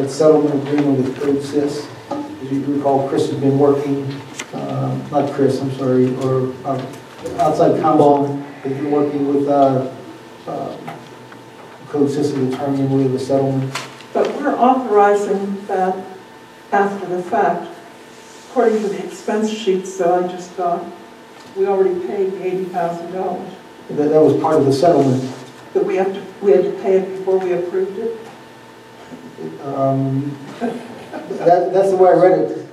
that settlement agreement with Code Cis. As you recall, Chris has been working, not Chris, I'm sorry, or outside counsel, has been working with Code Cis to determine the way of the settlement. But we're authorizing that after the fact. According to the expense sheets that I just got, we already paid $80,000. That was part of the settlement. That we had to pay it before we approved it? That's the way I read it.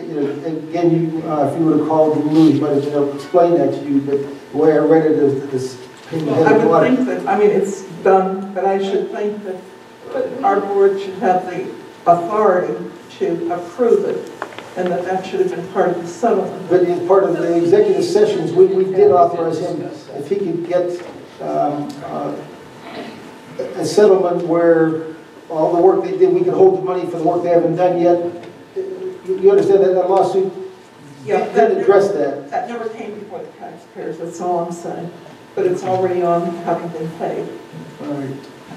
You know, again, if you would have called the news, might have been able to explain that to you, but the way I read it is that this well, I would think that, I mean, it's done, but I should think that our board should have the authority to approve it, and that should have been part of the settlement. But as part of the executive sessions, we did authorize him, if he could get a settlement where all the work they did, we could hold the money for the work they haven't done yet. You understand that lawsuit? Yeah, didn't address that. That never came before the taxpayers, that's all I'm saying. But it's already on having been paid. All right.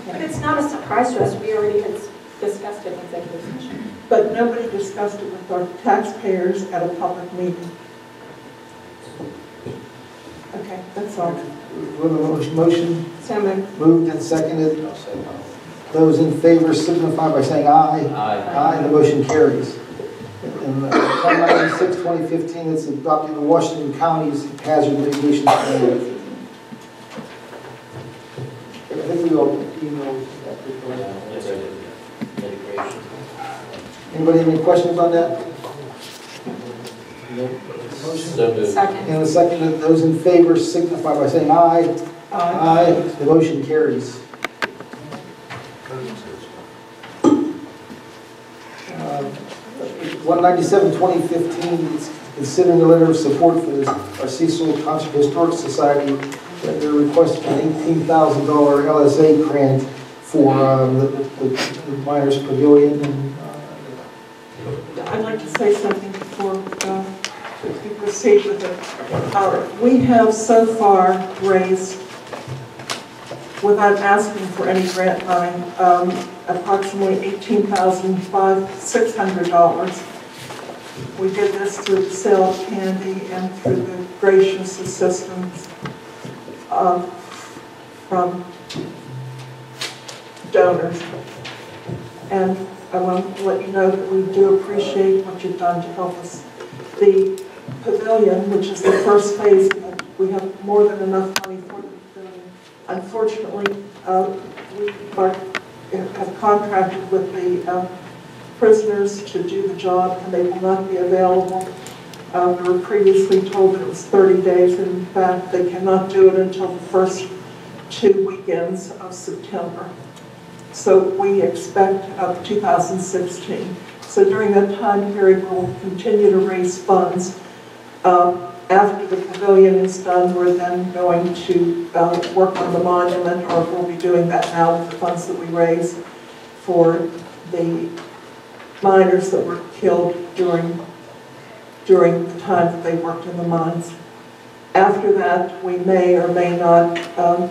But it's not a surprise to us. We already had discussed it in executive session. But nobody discussed it with our taxpayers at a public meeting. Okay, that's all. Motion So moved and seconded. Those in favor signify by saying aye. Aye. Aye. The motion carries. In 196/2015, it's adopting the Washington County's hazard mitigation plan. I think we all emailed that. Yes, I did. Mitigation. Anybody have any questions on that? So moved. second. And the second, those in favor signify by saying aye. Aye. The motion carries. 197/2015 is considering a letter of support for this, our Cecil Historic Society. That they're requesting an $18,000 LSA grant for the Miners Pavilion. And, I'd like to say something before we proceed with it. We have so far raised, without asking for any grant money, approximately $18,600. We did this through the sale of candy and through the gracious assistance from donors. And I want to let you know that we do appreciate what you've done to help us. The pavilion, which is the first phase, we have more than enough money for the pavilion. Unfortunately, we have contracted with the prisoners to do the job, and they will not be available. We were previously told that it was 30 days. In fact, they cannot do it until the first 2 weekends of September. So we expect 2016. So during that time period, we'll continue to raise funds. After the pavilion is done, we're then going to work on the monument, or we'll be doing that now with the funds that we raise for the miners that were killed during the time that they worked in the mines. After that, we may or may not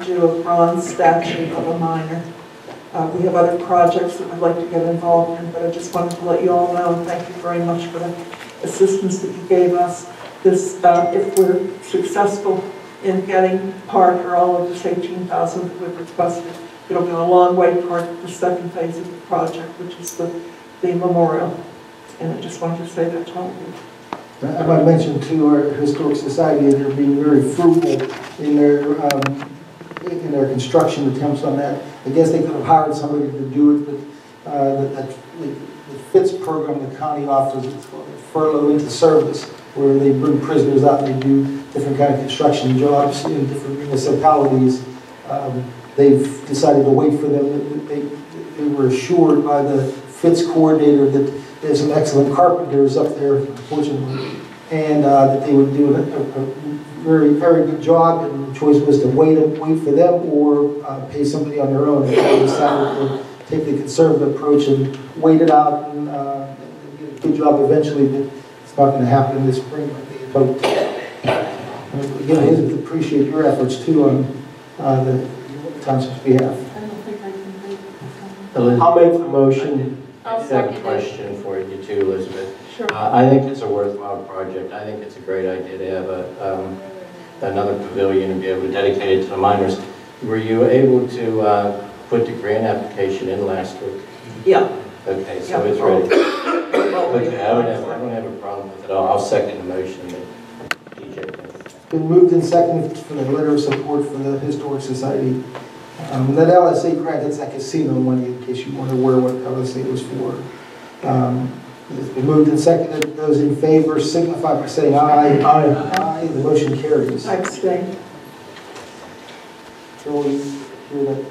do a bronze statue of a miner. We have other projects that we'd like to get involved in, but I just wanted to let you all know, and thank you very much for the assistance that you gave us. This, if we're successful in getting part or all of this $18,000 that we've requested, it'll go a long way toward the second phase of the project, which is the memorial. And I just wanted to say that to all of you. I might mention to our Historic Society that they're being very frugal in their construction attempts on that. I guess they could have hired somebody to do it, but the FITS program the county offers, it's called furlough into service, where they bring prisoners out and they do different kind of construction jobs in different municipalities. They've decided to wait for them. They were assured by the FITS coordinator that there's some excellent carpenters up there, unfortunately, and that they would do a very, very good job, and the choice was to wait for them or pay somebody on their own. And they decided to take the conservative approach and wait it out and get a good job eventually, but it's not going to happen this spring like they had hoped. Again, I appreciate your efforts too on the township's behalf. I don't think I can do it. I'll make the motion I'll I have a second it. question for you too, Elizabeth. Sure. I think it's a worthwhile project. I think it's a great idea to have another pavilion and be able to dedicate it to the miners. Were you able to put the grant application in last week? Yeah. Okay, so Yeah. it's ready. Well, Okay, I don't have a problem with it. I'll second the motion that DJ made. It's been moved and seconded for the letter of support for the Historic Society. That LSA grant, that's that casino money, in case you weren't aware what LSA was for. It's been moved and seconded. Those in favor signify by saying aye. Aye. Aye. The motion carries. I abstain. Shirley, hear that?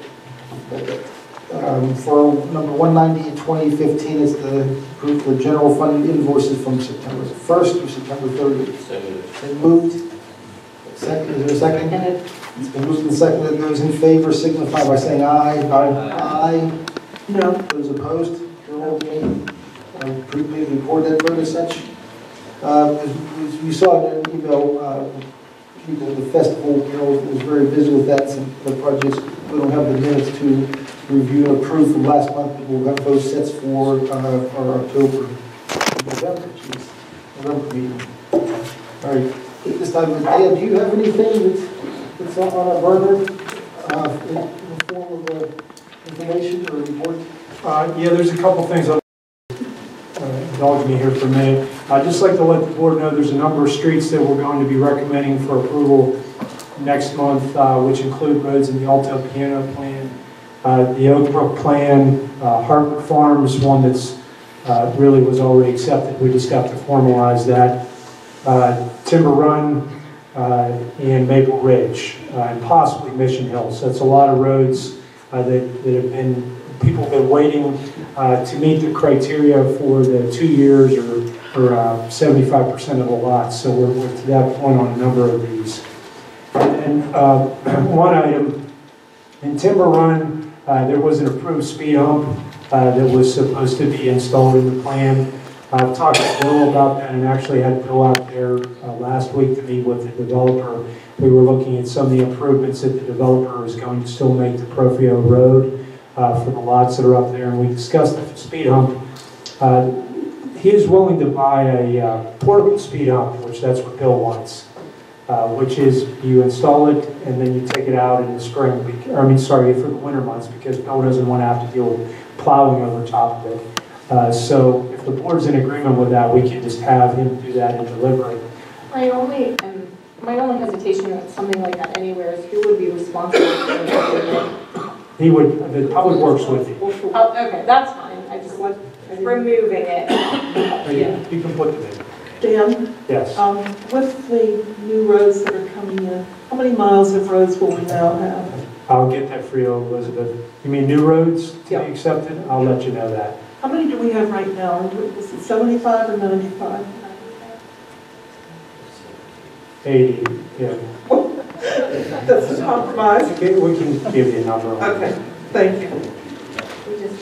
For number 190 in 2015 is the proof of general fund invoices from September 1st through September 30th. So moved. Been moved. Second, is there a second? It's been moved and seconded. Those in favor signify by saying aye. Aye. No. Those opposed? Carol, me. Please record that vote as such. As you saw in an email, people at the festival, was very busy with that. Some of the projects, we don't have the minutes to review and approve from last month, but we'll have those sets for our November meeting. All right, at this time, Dan, do you have anything that's on our burner in the form of information or report? Yeah, there's a couple things I'll indulge me here for a minute. I'd just like to let the board know there's a number of streets that we're going to be recommending for approval next month, which include roads in the Alto Piano Plan, the Oak Brook Plan, Hartwood Farms, one that's really was already accepted. We just got to formalize that. Timber Run and Maple Ridge, and possibly Mission Hills. That's a lot of roads that have been, people have been waiting to meet the criteria for the 2 years or 75% of the lots. So we're to that point on a number of these. And one item, in Timber Run, there was an approved speed hump that was supposed to be installed in the plan. I've talked to Bill about that and actually had Bill out there last week to meet with the developer. We were looking at some of the improvements that the developer is going to still make to Profio Road for the lots that are up there, and we discussed the speed hump. He is willing to buy a portable speed hump, which that's what Bill wants, which is you install it and then you take it out in the spring, for the winter months, because Bill doesn't want to have to deal with plowing over top of it. So if the board's in agreement with that, we can just have him do that and deliver it. My only hesitation with something like that anywhere is who would be responsible for it? He would, the public works with you. Oh, okay, that's fine. I just want removing it. Yeah. You can put it in. Dan, Yes. with the new roads that are coming in, how many miles of roads will we now have? I'll get that for you, Elizabeth. You mean new roads to Yeah. be accepted? I'll let you know that. How many do we have right now? Is it 75 or 95? 80, yeah. That's a compromise. Okay, we can give you a number on that. Okay, thank you. We just,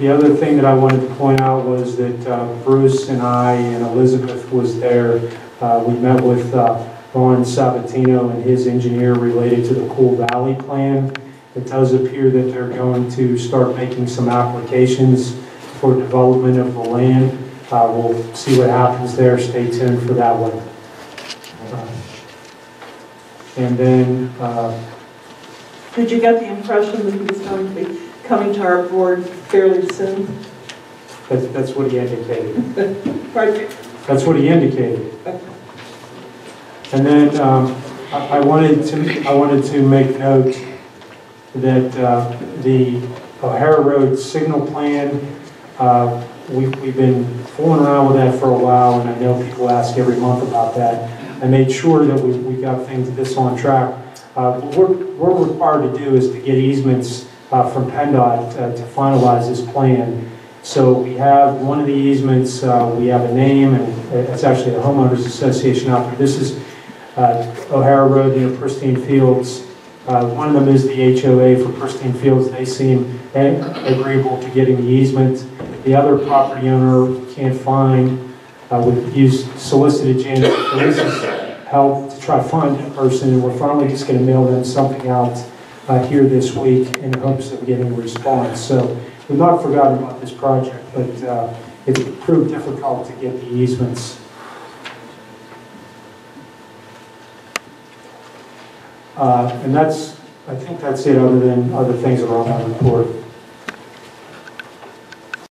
The other thing that I wanted to point out was that Bruce and I and Elizabeth was there. We met with Ron Sabatino and his engineer related to the Cool Valley plan. It does appear that they're going to start making some applications for development of the land. We'll see what happens there. Stay tuned for that one. And then, Did you get the impression that he was going to be coming to our board fairly soon? that's what he indicated. Right. That's what he indicated. And then I wanted to make note that the O'Hara Road signal plan, we've been fooling around with that for a while, and I know people ask every month about that. I made sure that we got this on track. What we're required to do is to get easements from PennDOT to finalize this plan. So we have one of the easements, we have a name, and it's actually the homeowners association out there. This is O'Hara Road near Pristine Fields. One of them is the HOA for Pristine Fields. They seem agreeable to getting the easement. The other property owner can't find, we've solicited Janet Police's help to try to find that person, and we're finally just going to mail them something out here this week in hopes of getting a response. So we've not forgotten about this project, but it's proved difficult to get the easements. And I think that's it, other than other things that are on my report.